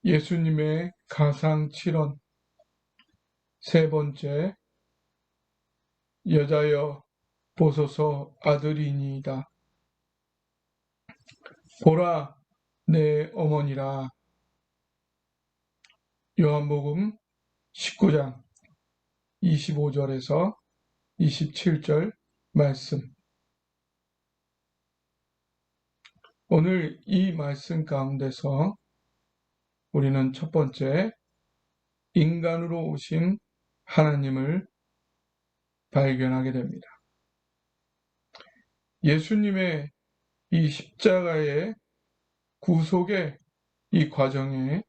예수님의 가상칠언 세 번째, 여자여 보소서 아들이니이다. 보라 내 어머니라. 요한복음 19장 25절에서 27절 말씀. 오늘 이 말씀 가운데서 우리는 첫 번째, 인간으로 오신 하나님을 발견하게 됩니다. 예수님의 이 십자가의 구속의 이 과정에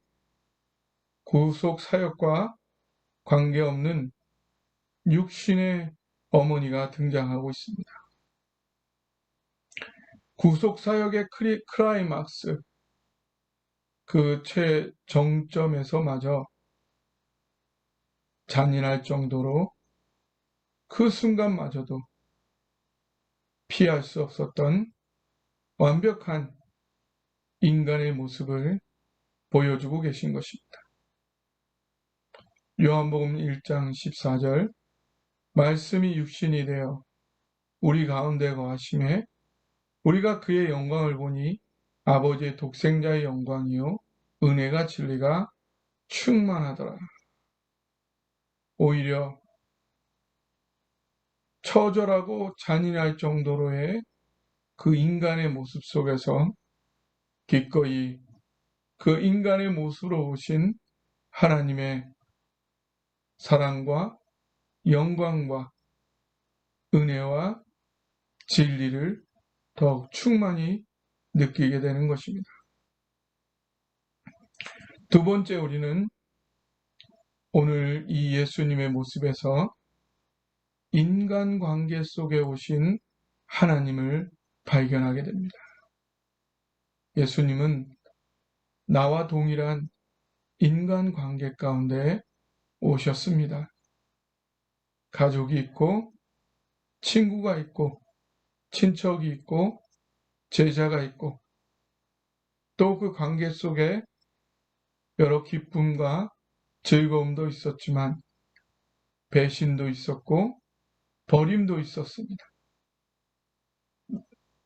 구속 사역과 관계없는 육신의 어머니가 등장하고 있습니다. 구속 사역의 클라이막스, 그 최정점에서마저 잔인할 정도로 그 순간마저도 피할 수 없었던 완벽한 인간의 모습을 보여주고 계신 것입니다. 요한복음 1장 14절, 말씀이 육신이 되어 우리 가운데 거하심에 우리가 그의 영광을 보니 아버지의 독생자의 영광이요 은혜가 진리가 충만하더라. 오히려 처절하고 잔인할 정도로의 그 인간의 모습 속에서 기꺼이 그 인간의 모습으로 오신 하나님의 사랑과 영광과 은혜와 진리를 더욱 충만히 느끼게 되는 것입니다. 두 번째, 우리는 오늘 이 예수님의 모습에서 인간관계 속에 오신 하나님을 발견하게 됩니다. 예수님은 나와 동일한 인간관계 가운데 오셨습니다. 가족이 있고 친구가 있고 친척이 있고 제자가 있고 또 그 관계 속에 여러 기쁨과 즐거움도 있었지만 배신도 있었고 버림도 있었습니다.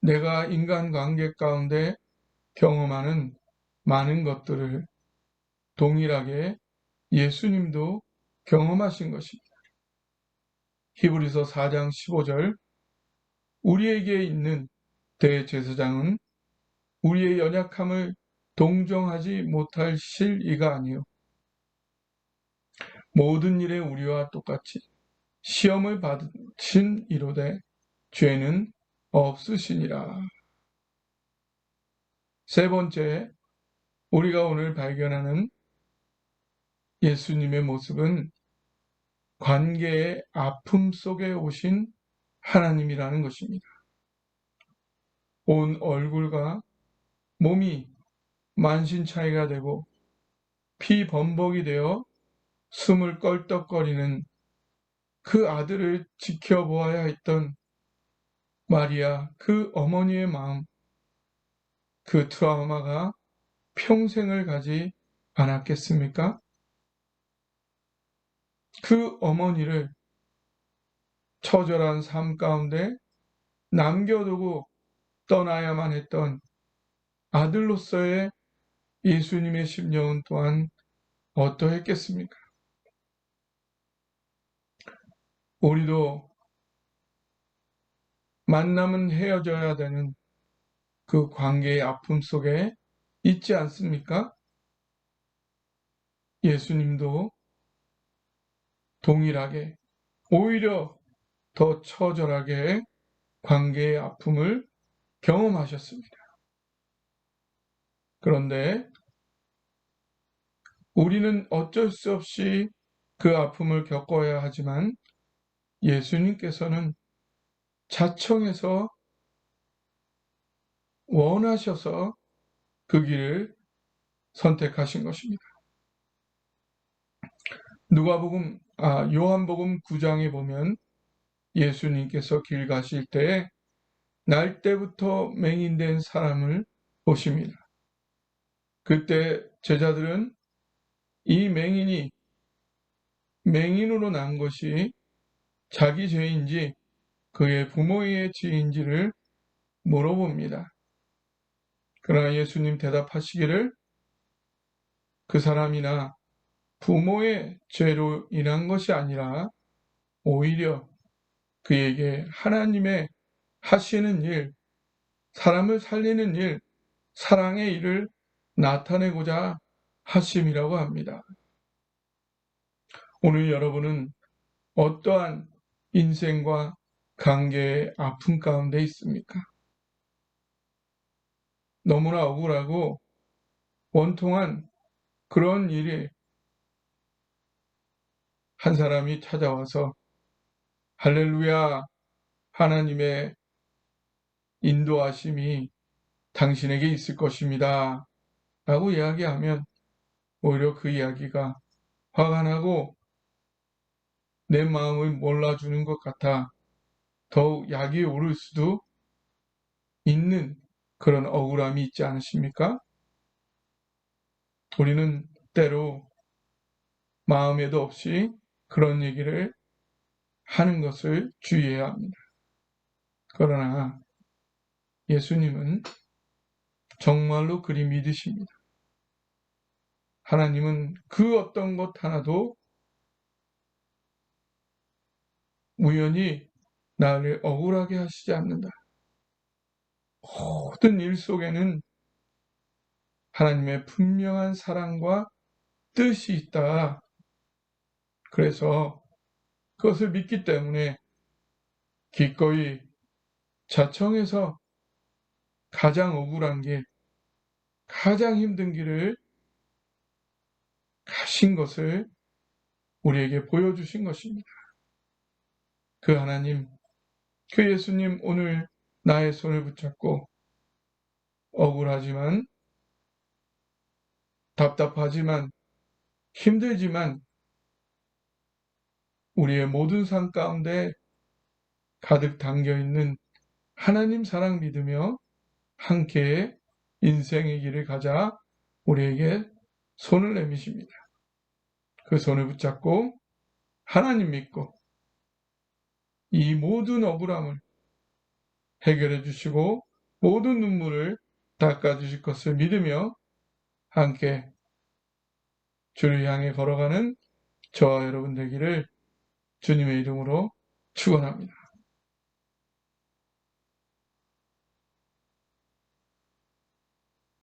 내가 인간관계 가운데 경험하는 많은 것들을 동일하게 예수님도 경험하신 것입니다. 히브리서 4장 15절, 우리에게 있는 대제사장은 우리의 연약함을 동정하지 못하실 이가 아니요 모든 일에 우리와 똑같이 시험을 받으신 이로되 죄는 없으시니라. 세 번째, 우리가 오늘 발견하는 예수님의 모습은 관계의 아픔 속에 오신 하나님이라는 것입니다. 온 얼굴과 몸이 만신창이가 되고 피범벅이 되어 숨을 껄떡거리는 그 아들을 지켜보아야 했던 마리아, 그 어머니의 마음, 그 트라우마가 평생을 가지 않았겠습니까? 그 어머니를 처절한 삶 가운데 남겨두고 떠나야만 했던 아들로서의 예수님의 심령은 또한 어떠했겠습니까? 우리도 만남은 헤어져야 되는 그 관계의 아픔 속에 있지 않습니까? 예수님도 동일하게 오히려 더 처절하게 관계의 아픔을 경험하셨습니다. 그런데 우리는 어쩔 수 없이 그 아픔을 겪어야 하지만 예수님께서는 자청해서 원하셔서 그 길을 선택하신 것입니다. 요한복음 9장에 보면 예수님께서 길 가실 때에 날 때부터 맹인된 사람을 보십니다. 그때 제자들은 이 맹인이 맹인으로 난 것이 자기 죄인지 그의 부모의 죄인지를 물어봅니다. 그러나 예수님 대답하시기를 그 사람이나 부모의 죄로 인한 것이 아니라 오히려 그에게 하나님의 하시는 일, 사람을 살리는 일, 사랑의 일을 나타내고자 하심이라고 합니다. 오늘 여러분은 어떠한 인생과 관계의 아픔 가운데 있습니까? 너무나 억울하고 원통한 그런 일이 한 사람이 찾아와서 할렐루야, 하나님의 인도하심이 당신에게 있을 것입니다 라고 이야기하면 오히려 그 이야기가 화가 나고 내 마음을 몰라주는 것 같아 더욱 약이 오를 수도 있는 그런 억울함이 있지 않으십니까? 우리는 때로 마음에도 없이 그런 얘기를 하는 것을 주의해야 합니다. 그러나 예수님은 정말로 그리 믿으십니다. 하나님은 그 어떤 것 하나도 우연히 나를 억울하게 하시지 않는다. 모든 일 속에는 하나님의 분명한 사랑과 뜻이 있다. 그래서 그것을 믿기 때문에 기꺼이 자청해서 가장 억울한 길, 가장 힘든 길을 가신 것을 우리에게 보여주신 것입니다. 그 하나님, 그 예수님 오늘 나의 손을 붙잡고 억울하지만 답답하지만 힘들지만 우리의 모든 삶 가운데 가득 담겨있는 하나님 사랑 믿으며 함께 인생의 길을 가자 우리에게 손을 내미십니다. 그 손을 붙잡고 하나님 믿고 이 모든 억울함을 해결해 주시고 모든 눈물을 닦아 주실 것을 믿으며 함께 주를 향해 걸어가는 저와 여러분 되기를 주님의 이름으로 축원합니다.